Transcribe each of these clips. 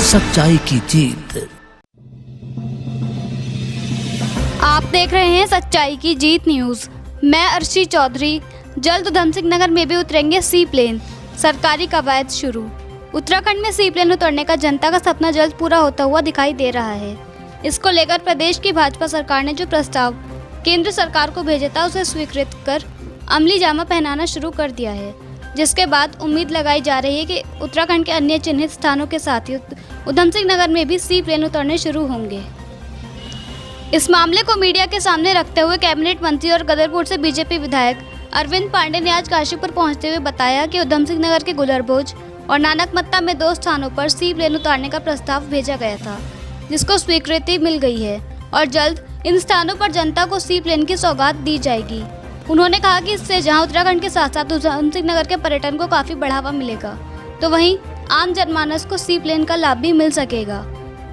सच्चाई की जीत। आप देख रहे हैं सच्चाई की जीत न्यूज। मैं अर्शी चौधरी। जल्द उधम सिंह नगर में भी उतरेंगे सी प्लेन, सरकारी कवायद शुरू। उत्तराखंड में सी प्लेन उतरने का जनता का सपना जल्द पूरा होता हुआ दिखाई दे रहा है। इसको लेकर प्रदेश की भाजपा सरकार ने जो प्रस्ताव केंद्र सरकार को भेजा था उसे स्वीकृत कर अमली जामा पहनाना शुरू कर दिया है, जिसके बाद उम्मीद लगाई जा रही है कि उत्तराखंड के अन्य चिन्हित स्थानों के साथ ही उधम सिंह नगर में भी सी प्लेन उतरने शुरू होंगे। इस मामले को मीडिया के सामने रखते हुए कैबिनेट मंत्री और गदरपुर से बीजेपी विधायक अरविंद पांडे ने आज काशीपुर पहुंचते हुए बताया कि उधम सिंह नगर के गुलरभोज और नानकमत्ता में 2 स्थानों पर सी प्लेन उतारने का प्रस्ताव भेजा गया था, जिसको स्वीकृति मिल गई है और जल्द इन स्थानों पर जनता को सी प्लेन की सौगात दी जाएगी। उन्होंने कहा कि इससे जहां उत्तराखंड के साथ साथ उधम सिंह नगर के पर्यटन को काफी बढ़ावा मिलेगा, तो वहीं आम जनमानस को सी प्लेन का लाभ भी मिल सकेगा।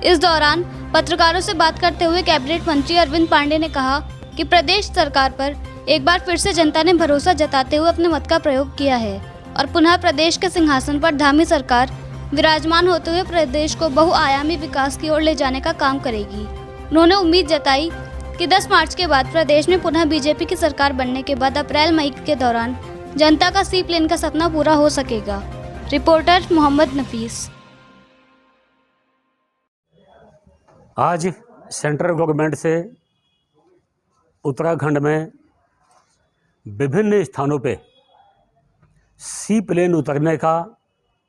इस दौरान पत्रकारों से बात करते हुए कैबिनेट मंत्री अरविंद पांडे ने कहा कि प्रदेश सरकार पर एक बार फिर से जनता ने भरोसा जताते हुए अपने मत का प्रयोग किया है और पुनः प्रदेश के सिंहासन पर धामी सरकार विराजमान होते हुए प्रदेश को बहुआयामी विकास की ओर ले जाने का काम करेगी। उन्होंने उम्मीद जताई कि 10 मार्च के बाद प्रदेश में पुनः बीजेपी की सरकार बनने के बाद अप्रैल-मई के दौरान जनता का सी प्लेन का सपना पूरा हो सकेगा। रिपोर्टर मोहम्मद नफीस। आज सेंट्रल गवर्नमेंट से उत्तराखंड में विभिन्न स्थानों पे सी प्लेन उतरने का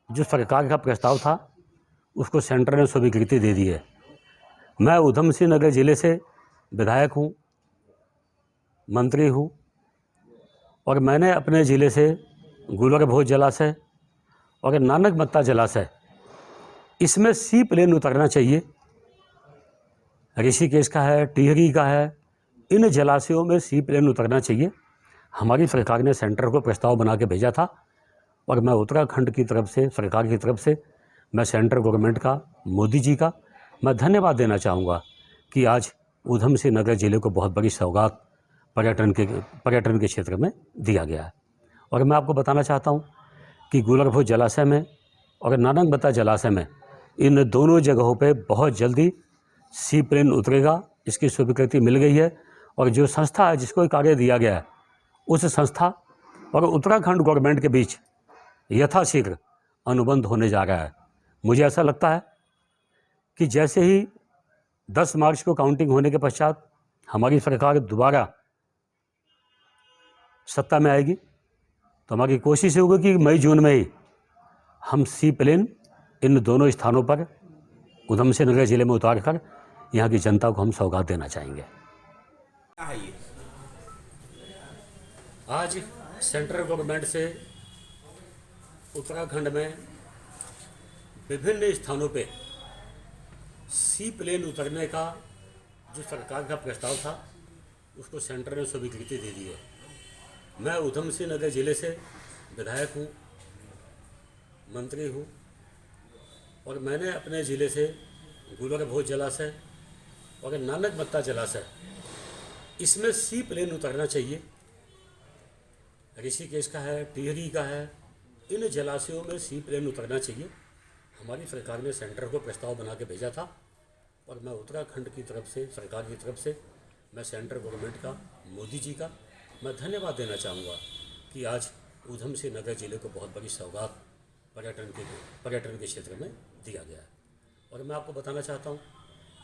जो सरकार का प्रस्ताव था उसको सेंटर ने स्वीकृति दे दी है। मैं उधम सिंह नगर ज़िले से विधायक हूँ, मंत्री हूँ और मैंने अपने ज़िले से गुलरभोज जलाशय और नानकमत्ता जलाशय इसमें सी प्लेन उतरना चाहिए। ऋषिकेश का है, टिहरी का है, इन जलाशयों में सी प्लेन उतरना चाहिए। हमारी सरकार ने सेंटर को प्रस्ताव बना के भेजा था और मैं उत्तराखंड की तरफ से, सरकार की तरफ से मैं सेंट्रल गवर्नमेंट का, मोदी जी का मैं धन्यवाद देना चाहूँगा कि आज उधम सिंह नगर ज़िले को बहुत बड़ी सौगात पर्यटन के क्षेत्र में दिया गया है। और मैं आपको बताना चाहता हूँ कि गुलरभोज जलाशय में और नानकमत्ता जलाशय में इन दोनों जगहों पे बहुत जल्दी सी प्लेन उतरेगा, इसकी स्वीकृति मिल गई है। और जो संस्था है जिसको कार्य दिया गया है उस संस्था और उत्तराखंड गवर्नमेंट के बीच यथाशीघ्र अनुबंध होने जा रहा है। मुझे ऐसा लगता है कि जैसे ही 10 मार्च को काउंटिंग होने के पश्चात हमारी सरकार दोबारा सत्ता में आएगी तो हमारी कोशिश होगी कि मई जून में ही हम सी प्लेन इन दोनों स्थानों पर उधम सिंह नगर ज़िले में उतार कर यहाँ की जनता को हम सौगात देना चाहेंगे। आज सेंट्रल गवर्नमेंट से उत्तराखंड में विभिन्न स्थानों पे सी प्लेन उतरने का जो सरकार का प्रस्ताव था उसको सेंटर ने स्वीकृति दे दी है। मैं उधम सिंह नगर ज़िले से विधायक हूँ, मंत्री हूँ और मैंने अपने ज़िले से गुलरभोज जलाशय और नानकमत्ता जलाशय इसमें सी प्लेन उतरना चाहिए। ऋषिकेश का है, टिहरी का है, इन जलाशयों में सी प्लेन उतरना चाहिए। हमारी सरकार ने सेंटर को प्रस्ताव बना के भेजा था और मैं उत्तराखंड की तरफ से, सरकार की तरफ से मैं सेंट्रल गवर्नमेंट का, मोदी जी का मैं धन्यवाद देना चाहूँगा कि आज उधम सिंह नगर ज़िले को बहुत बड़ी सौगात पर्यटन के क्षेत्र में दिया गया है। और मैं आपको बताना चाहता हूँ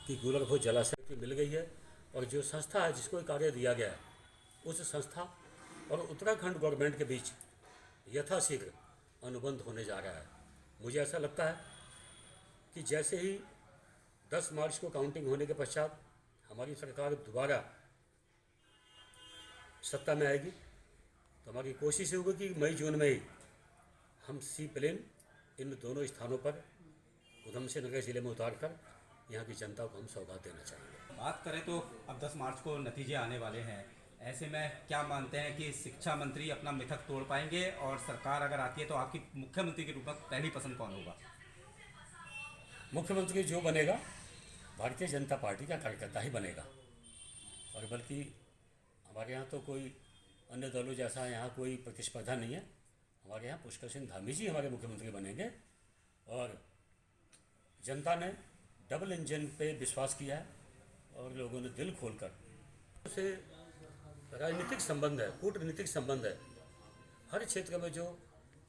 कि गुलरभोज जलाशय की मिल गई है और जो संस्था है जिसको कार्य दिया गया है उस संस्था और उत्तराखंड गवर्नमेंट के बीच यथाशीघ्र अनुबंध होने जा रहा है। मुझे ऐसा लगता है कि जैसे ही 10 मार्च को काउंटिंग होने के पश्चात हमारी सरकार दोबारा सत्ता में आएगी तो हमारी कोशिश होगी कि मई जून में ही हम सी प्लेन इन दोनों स्थानों पर उधम सिंह नगर ज़िले में उतार कर यहाँ की जनता को हम सौगात देना चाहेंगे। बात करें तो अब 10 मार्च को नतीजे आने वाले हैं, ऐसे में क्या मानते हैं कि शिक्षा मंत्री अपना मिथक तोड़ पाएंगे और सरकार अगर आती है तो आपकी मुख्यमंत्री के रूप में पहली पसंद कौन होगा? मुख्यमंत्री जो बनेगा भारतीय जनता पार्टी का कार्यकर्ता ही बनेगा और बल्कि हमारे यहाँ तो कोई अन्य दलों जैसा यहाँ कोई प्रतिस्पर्धा नहीं है। हमारे यहाँ पुष्कर सिंह धामी जी हमारे मुख्यमंत्री बनेंगे और जनता ने डबल इंजन पे विश्वास किया है और लोगों ने दिल खोलकर उसे राजनीतिक संबंध है, कूटनीतिक संबंध है। हर क्षेत्र में जो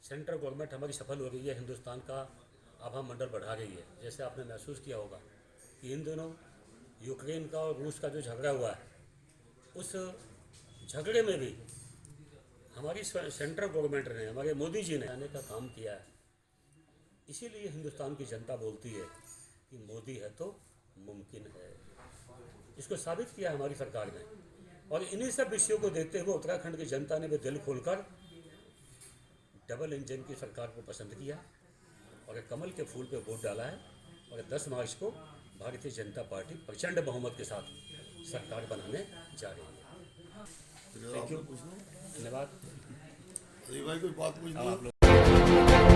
सेंट्रल गवर्नमेंट हमारी सफल हो रही है, हिंदुस्तान का आभा मंडल बढ़ा रही है। जैसे आपने महसूस किया होगा कि इन दिनों यूक्रेन का और रूस का जो झगड़ा हुआ है, उस झगड़े में भी हमारी सेंट्रल गवर्नमेंट ने, हमारे मोदी जी ने आने का काम किया है। इसीलिए हिंदुस्तान की जनता बोलती है कि मोदी है तो मुमकिन है। इसको साबित किया हमारी सरकार ने, और इन्हीं सब विषयों को देखते हुए उत्तराखंड की जनता ने भी दिल खोलकर डबल इंजन की सरकार को पसंद किया और कमल के फूल पे वोट डाला है। और 10 मार्च को भारतीय जनता पार्टी प्रचंड बहुमत के साथ सरकार बनाने जा रही है। थैंक यू, धन्यवाद। भाई कोई बात पूछनी है?